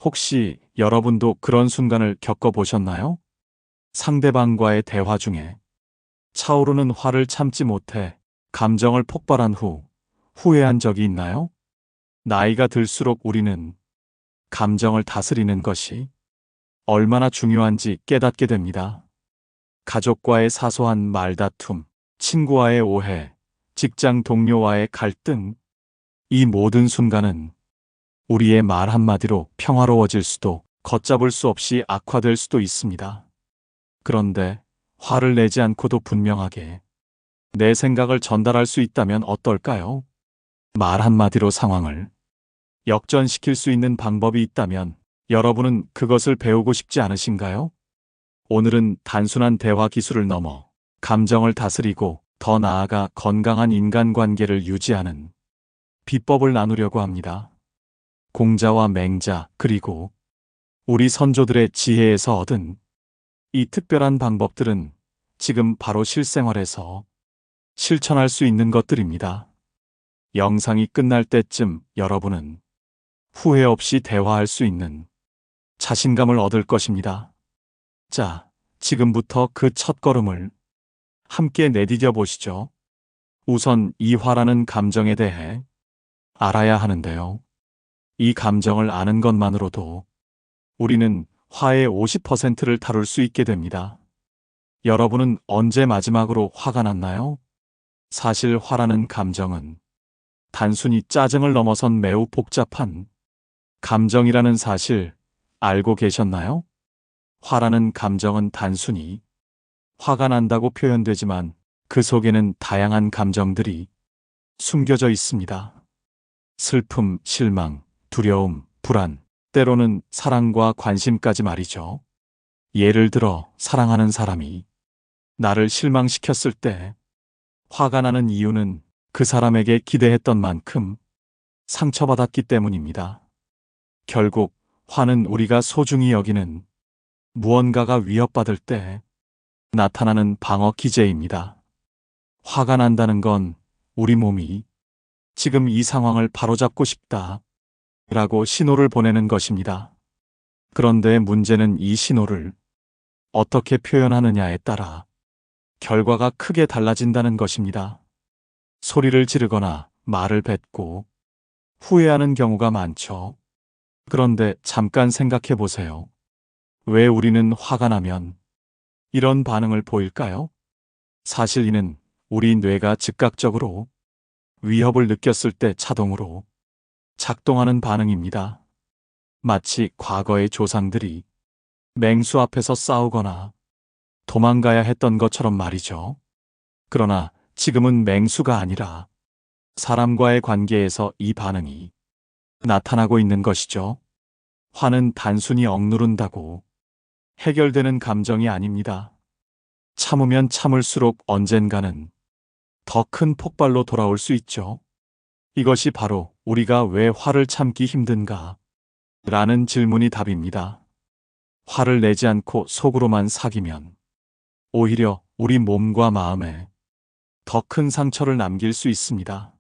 혹시 여러분도 그런 순간을 겪어보셨나요? 상대방과의 대화 중에 차오르는 화를 참지 못해 감정을 폭발한 후 후회한 적이 있나요? 나이가 들수록 우리는 감정을 다스리는 것이 얼마나 중요한지 깨닫게 됩니다. 가족과의 사소한 말다툼, 친구와의 오해, 직장 동료와의 갈등, 이 모든 순간은 우리의 말 한마디로 평화로워질 수도 걷잡을 수 없이 악화될 수도 있습니다. 그런데 화를 내지 않고도 분명하게 내 생각을 전달할 수 있다면 어떨까요? 말 한마디로 상황을 역전시킬 수 있는 방법이 있다면 여러분은 그것을 배우고 싶지 않으신가요? 오늘은 단순한 대화 기술을 넘어 감정을 다스리고 더 나아가 건강한 인간관계를 유지하는 비법을 나누려고 합니다. 공자와 맹자 그리고 우리 선조들의 지혜에서 얻은 이 특별한 방법들은 지금 바로 실생활에서 실천할 수 있는 것들입니다. 영상이 끝날 때쯤 여러분은 후회 없이 대화할 수 있는 자신감을 얻을 것입니다. 자, 지금부터 그 첫걸음을 함께 내디뎌 보시죠. 우선 이 화라는 감정에 대해 알아야 하는데요. 이 감정을 아는 것만으로도 우리는 화의 50%를 다룰 수 있게 됩니다. 여러분은 언제 마지막으로 화가 났나요? 사실 화라는 감정은 단순히 짜증을 넘어선 매우 복잡한 감정이라는 사실 알고 계셨나요? 화라는 감정은 단순히 화가 난다고 표현되지만 그 속에는 다양한 감정들이 숨겨져 있습니다. 슬픔, 실망, 두려움, 불안, 때로는 사랑과 관심까지 말이죠. 예를 들어 사랑하는 사람이 나를 실망시켰을 때 화가 나는 이유는 그 사람에게 기대했던 만큼 상처받았기 때문입니다. 결국 화는 우리가 소중히 여기는 무언가가 위협받을 때 나타나는 방어 기제입니다. 화가 난다는 건 우리 몸이 지금 이 상황을 바로잡고 싶다 라고 신호를 보내는 것입니다. 그런데 문제는 이 신호를 어떻게 표현하느냐에 따라 결과가 크게 달라진다는 것입니다. 소리를 지르거나 말을 뱉고 후회하는 경우가 많죠. 그런데 잠깐 생각해 보세요. 왜 우리는 화가 나면 이런 반응을 보일까요? 사실 이는 우리 뇌가 즉각적으로 위협을 느꼈을 때 자동으로 작동하는 반응입니다. 마치 과거의 조상들이 맹수 앞에서 싸우거나 도망가야 했던 것처럼 말이죠. 그러나 지금은 맹수가 아니라 사람과의 관계에서 이 반응이 나타나고 있는 것이죠. 화는 단순히 억누른다고 해결되는 감정이 아닙니다. 참으면 참을수록 언젠가는 더 큰 폭발로 돌아올 수 있죠. 이것이 바로 우리가 왜 화를 참기 힘든가? 라는 질문이 답입니다. 화를 내지 않고 속으로만 사귀면 오히려 우리 몸과 마음에 더 큰 상처를 남길 수 있습니다.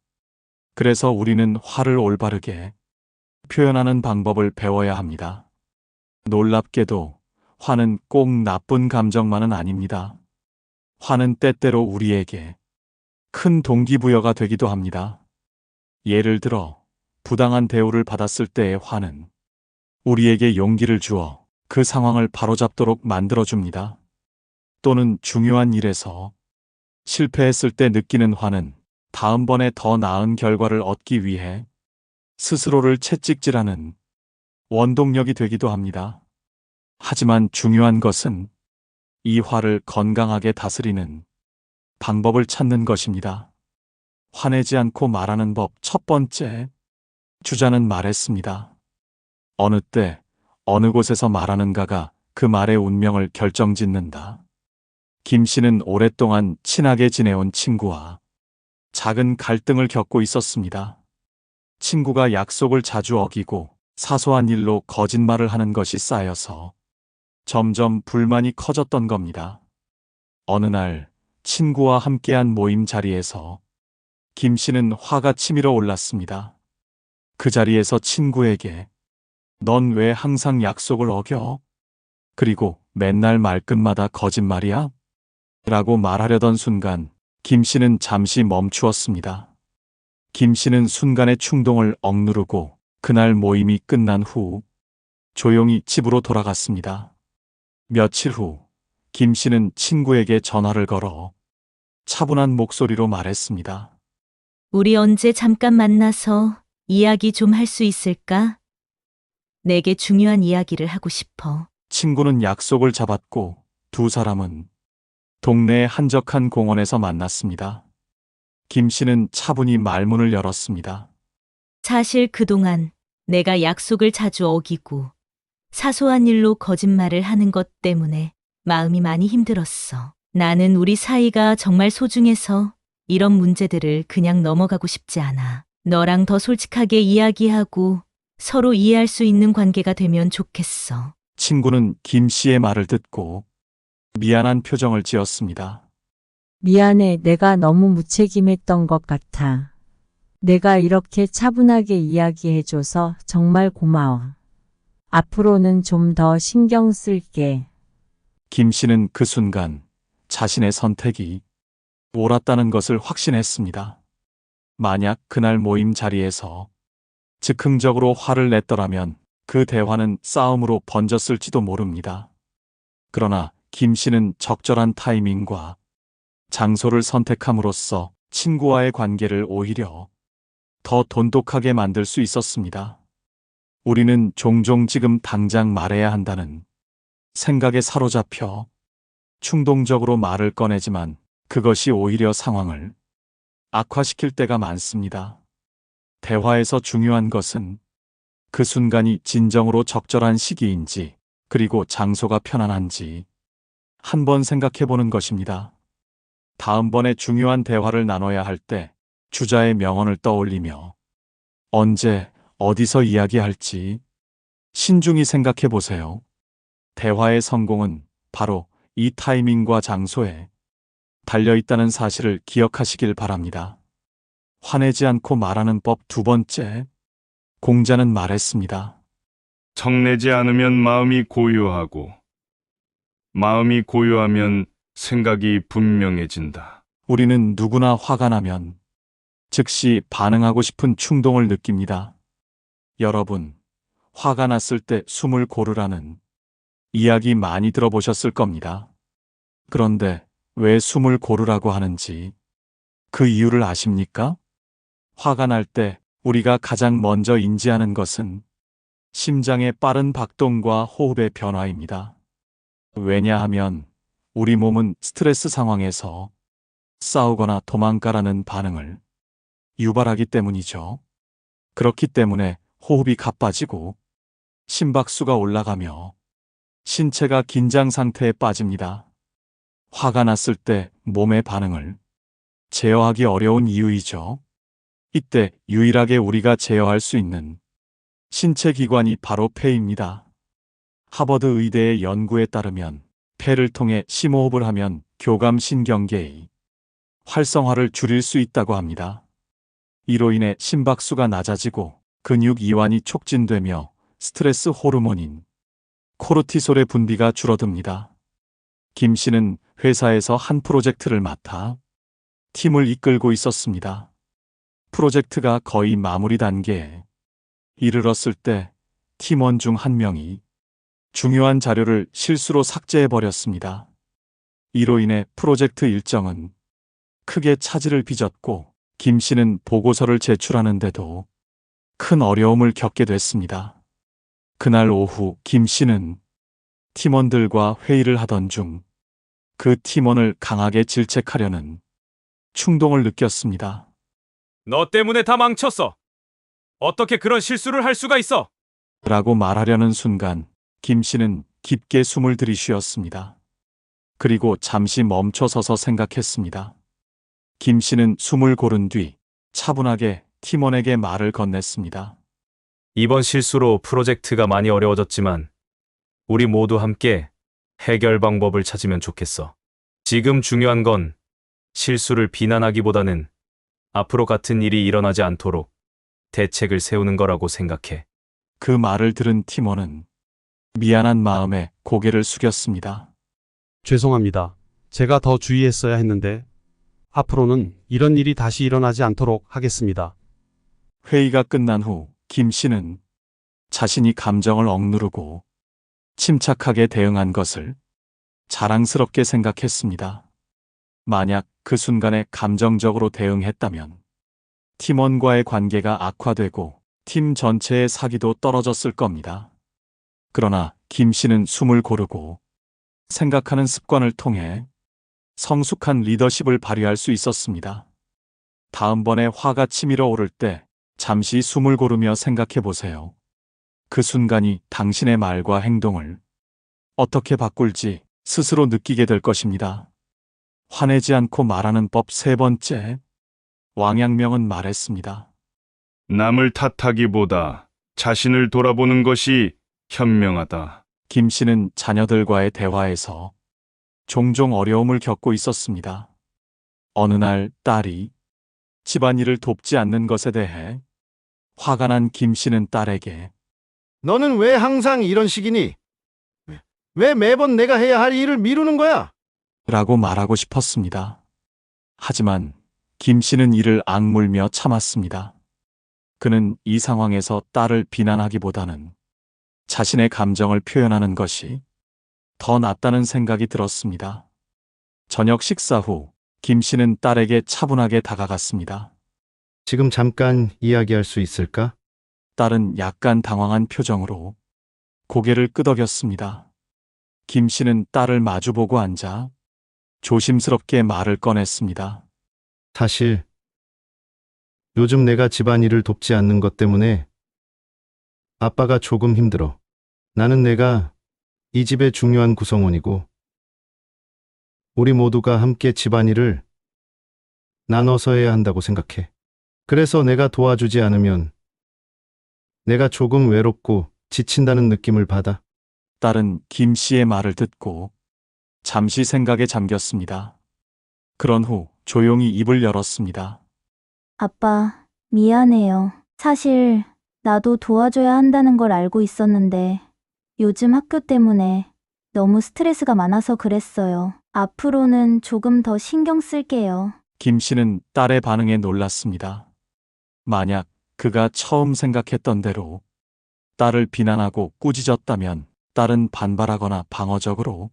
그래서 우리는 화를 올바르게 표현하는 방법을 배워야 합니다. 놀랍게도 화는 꼭 나쁜 감정만은 아닙니다. 화는 때때로 우리에게 큰 동기부여가 되기도 합니다. 예를 들어 부당한 대우를 받았을 때의 화는 우리에게 용기를 주어 그 상황을 바로잡도록 만들어줍니다. 또는 중요한 일에서 실패했을 때 느끼는 화는 다음번에 더 나은 결과를 얻기 위해 스스로를 채찍질하는 원동력이 되기도 합니다. 하지만 중요한 것은 이 화를 건강하게 다스리는 방법을 찾는 것입니다. 화내지 않고 말하는 법 첫 번째, 주자는 말했습니다. 어느 때, 어느 곳에서 말하는가가 그 말의 운명을 결정짓는다. 김 씨는 오랫동안 친하게 지내온 친구와 작은 갈등을 겪고 있었습니다. 친구가 약속을 자주 어기고 사소한 일로 거짓말을 하는 것이 쌓여서 점점 불만이 커졌던 겁니다. 어느 날 친구와 함께한 모임 자리에서 김 씨는 화가 치밀어 올랐습니다. 그 자리에서 친구에게 넌 왜 항상 약속을 어겨? 그리고 맨날 말끝마다 거짓말이야? 라고 말하려던 순간 김 씨는 잠시 멈추었습니다. 김 씨는 순간의 충동을 억누르고 그날 모임이 끝난 후 조용히 집으로 돌아갔습니다. 며칠 후 김 씨는 친구에게 전화를 걸어 차분한 목소리로 말했습니다. 우리 언제 잠깐 만나서 이야기 좀 할 수 있을까? 내게 중요한 이야기를 하고 싶어. 친구는 약속을 잡았고 두 사람은 동네의 한적한 공원에서 만났습니다. 김 씨는 차분히 말문을 열었습니다. 사실 그동안 내가 약속을 자주 어기고 사소한 일로 거짓말을 하는 것 때문에 마음이 많이 힘들었어. 나는 우리 사이가 정말 소중해서 이런 문제들을 그냥 넘어가고 싶지 않아. 너랑 더 솔직하게 이야기하고 서로 이해할 수 있는 관계가 되면 좋겠어. 친구는 김 씨의 말을 듣고 미안한 표정을 지었습니다. 미안해. 내가 너무 무책임했던 것 같아. 내가 이렇게 차분하게 이야기해줘서 정말 고마워. 앞으로는 좀 더 신경 쓸게. 김 씨는 그 순간 자신의 선택이 옳았다는 것을 확신했습니다. 만약 그날 모임 자리에서 즉흥적으로 화를 냈더라면 그 대화는 싸움으로 번졌을지도 모릅니다. 그러나 김 씨는 적절한 타이밍과 장소를 선택함으로써 친구와의 관계를 오히려 더 돈독하게 만들 수 있었습니다. 우리는 종종 지금 당장 말해야 한다는 생각에 사로잡혀 충동적으로 말을 꺼내지만 그것이 오히려 상황을 악화시킬 때가 많습니다. 대화에서 중요한 것은 그 순간이 진정으로 적절한 시기인지 그리고 장소가 편안한지 한번 생각해 보는 것입니다. 다음번에 중요한 대화를 나눠야 할 때 주자의 명언을 떠올리며 언제 어디서 이야기할지 신중히 생각해 보세요. 대화의 성공은 바로 이 타이밍과 장소에 달려있다는 사실을 기억하시길 바랍니다. 화내지 않고 말하는 법 두 번째, 공자는 말했습니다. 정내지 않으면 마음이 고요하고, 마음이 고요하면 생각이 분명해진다. 우리는 누구나 화가 나면 즉시 반응하고 싶은 충동을 느낍니다. 여러분, 화가 났을 때 숨을 고르라는 이야기 많이 들어보셨을 겁니다. 그런데 왜 숨을 고르라고 하는지 그 이유를 아십니까? 화가 날 때 우리가 가장 먼저 인지하는 것은 심장의 빠른 박동과 호흡의 변화입니다. 왜냐하면 우리 몸은 스트레스 상황에서 싸우거나 도망가라는 반응을 유발하기 때문이죠. 그렇기 때문에 호흡이 가빠지고 심박수가 올라가며 신체가 긴장 상태에 빠집니다. 화가 났을 때 몸의 반응을 제어하기 어려운 이유이죠. 이때 유일하게 우리가 제어할 수 있는 신체 기관이 바로 폐입니다. 하버드 의대의 연구에 따르면 폐를 통해 심호흡을 하면 교감신경계의 활성화를 줄일 수 있다고 합니다. 이로 인해 심박수가 낮아지고 근육 이완이 촉진되며 스트레스 호르몬인 코르티솔의 분비가 줄어듭니다. 김 씨는 회사에서 한 프로젝트를 맡아 팀을 이끌고 있었습니다. 프로젝트가 거의 마무리 단계에 이르렀을 때 팀원 중 한 명이 중요한 자료를 실수로 삭제해버렸습니다. 이로 인해 프로젝트 일정은 크게 차질을 빚었고 김 씨는 보고서를 제출하는데도 큰 어려움을 겪게 됐습니다. 그날 오후 김 씨는 팀원들과 회의를 하던 중 그 팀원을 강하게 질책하려는 충동을 느꼈습니다. 너 때문에 다 망쳤어. 어떻게 그런 실수를 할 수가 있어? 라고 말하려는 순간 김 씨는 깊게 숨을 들이쉬었습니다. 그리고 잠시 멈춰서서 생각했습니다. 김 씨는 숨을 고른 뒤 차분하게 팀원에게 말을 건넸습니다. 이번 실수로 프로젝트가 많이 어려워졌지만 우리 모두 함께 해결 방법을 찾으면 좋겠어. 지금 중요한 건 실수를 비난하기보다는 앞으로 같은 일이 일어나지 않도록 대책을 세우는 거라고 생각해. 그 말을 들은 팀원은 미안한 마음에 고개를 숙였습니다. 죄송합니다. 제가 더 주의했어야 했는데 앞으로는 이런 일이 다시 일어나지 않도록 하겠습니다. 회의가 끝난 후 김 씨는 자신이 감정을 억누르고 침착하게 대응한 것을 자랑스럽게 생각했습니다. 만약 그 순간에 감정적으로 대응했다면 팀원과의 관계가 악화되고 팀 전체의 사기도 떨어졌을 겁니다. 그러나 김 씨는 숨을 고르고 생각하는 습관을 통해 성숙한 리더십을 발휘할 수 있었습니다. 다음번에 화가 치밀어 오를 때 잠시 숨을 고르며 생각해 보세요. 그 순간이 당신의 말과 행동을 어떻게 바꿀지 스스로 느끼게 될 것입니다. 화내지 않고 말하는 법 세 번째. 왕양명은 말했습니다. 남을 탓하기보다 자신을 돌아보는 것이 현명하다. 김 씨는 자녀들과의 대화에서 종종 어려움을 겪고 있었습니다. 어느 날 딸이 집안일을 돕지 않는 것에 대해 화가 난 김 씨는 딸에게 너는 왜 항상 이런 식이니? 왜 매번 내가 해야 할 일을 미루는 거야? 라고 말하고 싶었습니다. 하지만 김 씨는 이를 악물며 참았습니다. 그는 이 상황에서 딸을 비난하기보다는 자신의 감정을 표현하는 것이 더 낫다는 생각이 들었습니다. 저녁 식사 후 김 씨는 딸에게 차분하게 다가갔습니다. 지금 잠깐 이야기할 수 있을까? 딸은 약간 당황한 표정으로 고개를 끄덕였습니다. 김 씨는 딸을 마주보고 앉아 조심스럽게 말을 꺼냈습니다. 사실 요즘 내가 집안일을 돕지 않는 것 때문에 아빠가 조금 힘들어. 나는 내가 이 집의 중요한 구성원이고 우리 모두가 함께 집안일을 나눠서 해야 한다고 생각해. 그래서 내가 도와주지 않으면 내가 조금 외롭고 지친다는 느낌을 받아. 딸은 김 씨의 말을 듣고 잠시 생각에 잠겼습니다. 그런 후 조용히 입을 열었습니다. 아빠, 미안해요. 사실 나도 도와줘야 한다는 걸 알고 있었는데 요즘 학교 때문에 너무 스트레스가 많아서 그랬어요. 앞으로는 조금 더 신경 쓸게요. 김 씨는 딸의 반응에 놀랐습니다. 만약 그가 처음 생각했던 대로 딸을 비난하고 꾸짖었다면 딸은 반발하거나 방어적으로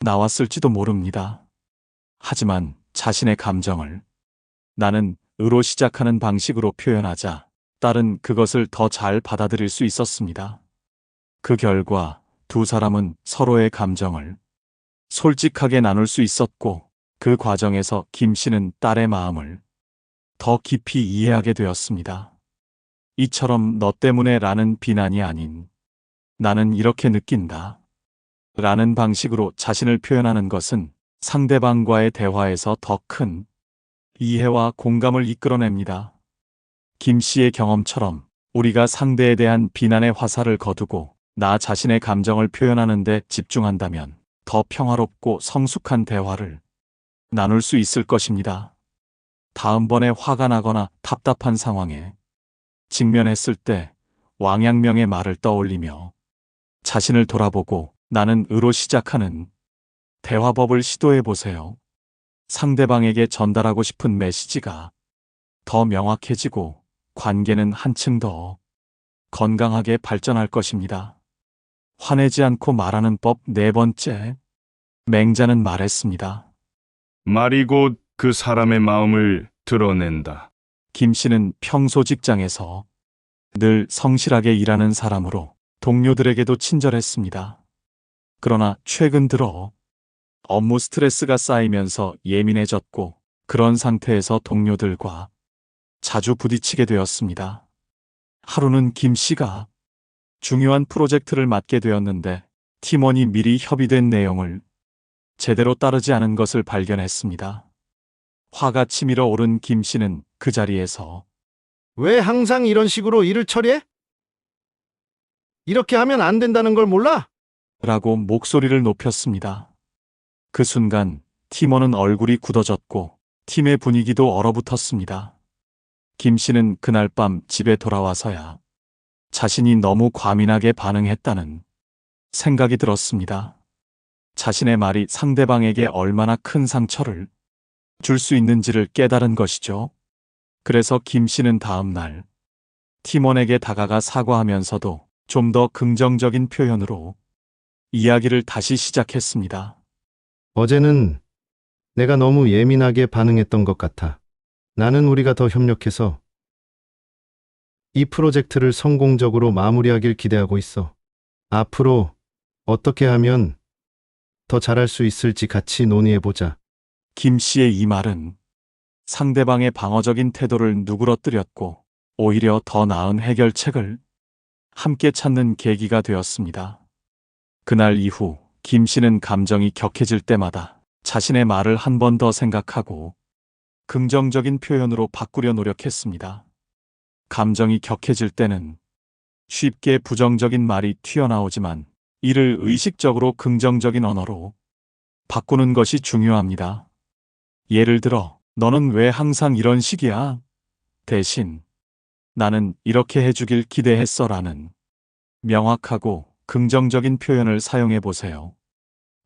나왔을지도 모릅니다. 하지만 자신의 감정을 나는 으로 시작하는 방식으로 표현하자 딸은 그것을 더 잘 받아들일 수 있었습니다. 그 결과 두 사람은 서로의 감정을 솔직하게 나눌 수 있었고 그 과정에서 김 씨는 딸의 마음을 더 깊이 이해하게 되었습니다. 이처럼 너 때문에 라는 비난이 아닌 나는 이렇게 느낀다 라는 방식으로 자신을 표현하는 것은 상대방과의 대화에서 더 큰 이해와 공감을 이끌어냅니다. 김 씨의 경험처럼 우리가 상대에 대한 비난의 화살을 거두고 나 자신의 감정을 표현하는 데 집중한다면 더 평화롭고 성숙한 대화를 나눌 수 있을 것입니다. 다음번에 화가 나거나 답답한 상황에 직면했을 때 왕양명의 말을 떠올리며 자신을 돌아보고 나는 으로 시작하는 대화법을 시도해 보세요. 상대방에게 전달하고 싶은 메시지가 더 명확해지고 관계는 한층 더 건강하게 발전할 것입니다. 화내지 않고 말하는 법 네 번째. 맹자는 말했습니다. 말이 곧 그 사람의 마음을 드러낸다. 김 씨는 평소 직장에서 늘 성실하게 일하는 사람으로 동료들에게도 친절했습니다. 그러나 최근 들어 업무 스트레스가 쌓이면서 예민해졌고 그런 상태에서 동료들과 자주 부딪히게 되었습니다. 하루는 김 씨가 중요한 프로젝트를 맡게 되었는데 팀원이 미리 협의된 내용을 제대로 따르지 않은 것을 발견했습니다. 화가 치밀어 오른 김 씨는 그 자리에서 왜 항상 이런 식으로 일을 처리해? 이렇게 하면 안 된다는 걸 몰라? 라고 목소리를 높였습니다. 그 순간 팀원은 얼굴이 굳어졌고 팀의 분위기도 얼어붙었습니다. 김 씨는 그날 밤 집에 돌아와서야 자신이 너무 과민하게 반응했다는 생각이 들었습니다. 자신의 말이 상대방에게 얼마나 큰 상처를 줄 수 있는지를 깨달은 것이죠. 그래서 김 씨는 다음 날 팀원에게 다가가 사과하면서도 좀 더 긍정적인 표현으로 이야기를 다시 시작했습니다. 어제는 내가 너무 예민하게 반응했던 것 같아. 나는 우리가 더 협력해서 이 프로젝트를 성공적으로 마무리하길 기대하고 있어. 앞으로 어떻게 하면 더 잘할 수 있을지 같이 논의해보자. 김 씨의 이 말은 상대방의 방어적인 태도를 누그러뜨렸고 오히려 더 나은 해결책을 함께 찾는 계기가 되었습니다. 그날 이후 김 씨는 감정이 격해질 때마다 자신의 말을 한 번 더 생각하고 긍정적인 표현으로 바꾸려 노력했습니다. 감정이 격해질 때는 쉽게 부정적인 말이 튀어나오지만 이를 의식적으로 긍정적인 언어로 바꾸는 것이 중요합니다. 예를 들어, 너는 왜 항상 이런 식이야? 대신, 나는 이렇게 해주길 기대했어 라는 명확하고 긍정적인 표현을 사용해 보세요.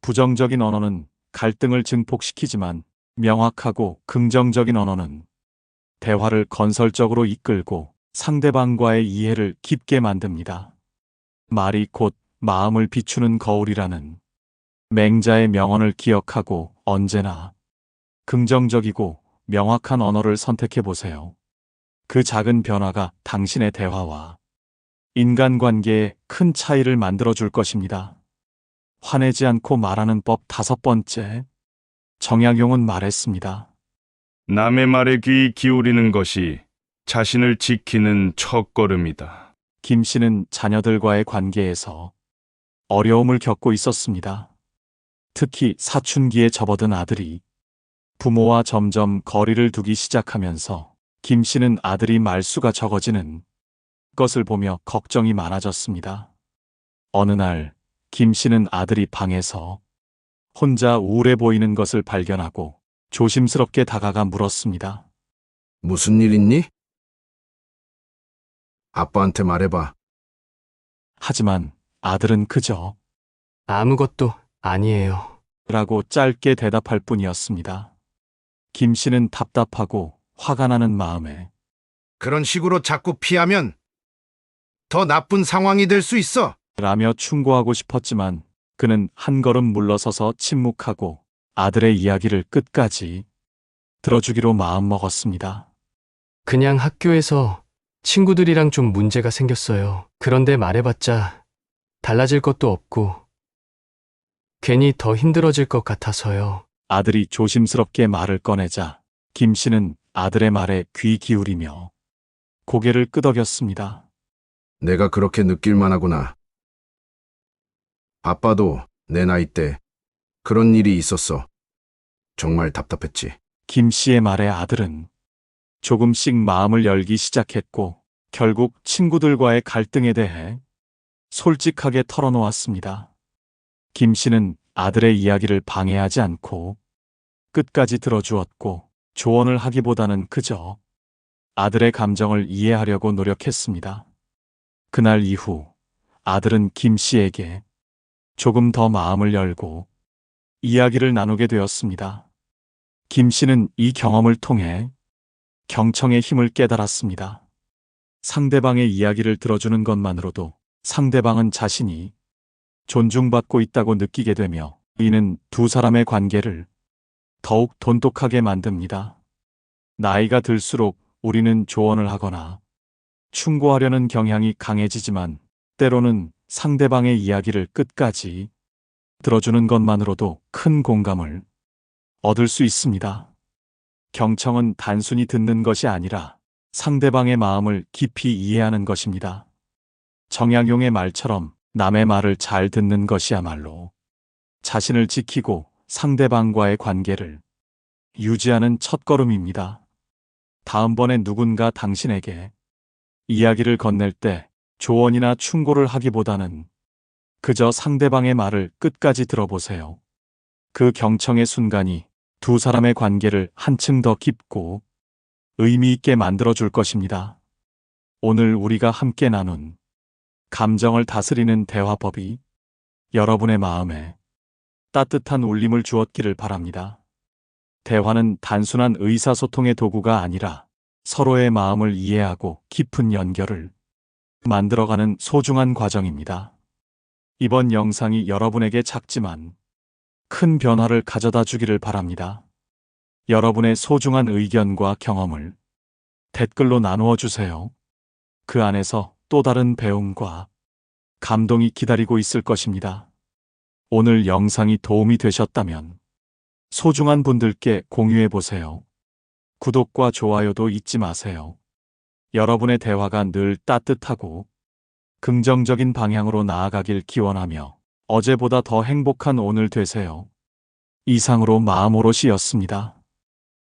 부정적인 언어는 갈등을 증폭시키지만 명확하고 긍정적인 언어는 대화를 건설적으로 이끌고 상대방과의 이해를 깊게 만듭니다. 말이 곧 마음을 비추는 거울이라는 맹자의 명언을 기억하고 언제나 긍정적이고 명확한 언어를 선택해 보세요. 그 작은 변화가 당신의 대화와 인간관계에 큰 차이를 만들어 줄 것입니다. 화내지 않고 말하는 법 5번째. 정약용은 말했습니다. 남의 말에 귀 기울이는 것이 자신을 지키는 첫걸음이다. 김 씨는 자녀들과의 관계에서 어려움을 겪고 있었습니다. 특히 사춘기에 접어든 아들이 부모와 점점 거리를 두기 시작하면서 김 씨는 아들이 말수가 적어지는 것을 보며 걱정이 많아졌습니다. 어느 날 김 씨는 아들이 방에서 혼자 우울해 보이는 것을 발견하고 조심스럽게 다가가 물었습니다. 무슨 일 있니? 아빠한테 말해봐. 하지만 아들은 그저 아무것도 아니에요. 라고 짧게 대답할 뿐이었습니다. 김 씨는 답답하고 화가 나는 마음에 그런 식으로 자꾸 피하면 더 나쁜 상황이 될 수 있어. 라며 충고하고 싶었지만 그는 한 걸음 물러서서 침묵하고 아들의 이야기를 끝까지 들어주기로 마음먹었습니다. 그냥 학교에서 친구들이랑 좀 문제가 생겼어요. 그런데 말해봤자 달라질 것도 없고 괜히 더 힘들어질 것 같아서요. 아들이 조심스럽게 말을 꺼내자 김 씨는 아들의 말에 귀 기울이며 고개를 끄덕였습니다. 내가 그렇게 느낄만 하구나. 아빠도 내 나이 때 그런 일이 있었어. 정말 답답했지. 김 씨의 말에 아들은 조금씩 마음을 열기 시작했고 결국 친구들과의 갈등에 대해 솔직하게 털어놓았습니다. 김 씨는 아들의 이야기를 방해하지 않고 끝까지 들어주었고 조언을 하기보다는 그저 아들의 감정을 이해하려고 노력했습니다. 그날 이후 아들은 김 씨에게 조금 더 마음을 열고 이야기를 나누게 되었습니다. 김 씨는 이 경험을 통해 경청의 힘을 깨달았습니다. 상대방의 이야기를 들어주는 것만으로도 상대방은 자신이 존중받고 있다고 느끼게 되며 이는 두 사람의 관계를 더욱 돈독하게 만듭니다. 나이가 들수록 우리는 조언을 하거나 충고하려는 경향이 강해지지만 때로는 상대방의 이야기를 끝까지 들어주는 것만으로도 큰 공감을 얻을 수 있습니다. 경청은 단순히 듣는 것이 아니라 상대방의 마음을 깊이 이해하는 것입니다. 정약용의 말처럼 남의 말을 잘 듣는 것이야말로 자신을 지키고 상대방과의 관계를 유지하는 첫걸음입니다. 다음번에 누군가 당신에게 이야기를 건넬 때 조언이나 충고를 하기보다는 그저 상대방의 말을 끝까지 들어보세요. 그 경청의 순간이 두 사람의 관계를 한층 더 깊고 의미 있게 만들어줄 것입니다. 오늘 우리가 함께 나눈 감정을 다스리는 대화법이 여러분의 마음에 따뜻한 울림을 주었기를 바랍니다. 대화는 단순한 의사소통의 도구가 아니라 서로의 마음을 이해하고 깊은 연결을 만들어가는 소중한 과정입니다. 이번 영상이 여러분에게 작지만 큰 변화를 가져다 주기를 바랍니다. 여러분의 소중한 의견과 경험을 댓글로 나누어 주세요. 그 안에서 또 다른 배움과 감동이 기다리고 있을 것입니다. 오늘 영상이 도움이 되셨다면 소중한 분들께 공유해 보세요. 구독과 좋아요도 잊지 마세요. 여러분의 대화가 늘 따뜻하고 긍정적인 방향으로 나아가길 기원하며 어제보다 더 행복한 오늘 되세요. 이상으로 마음오롯이었습니다.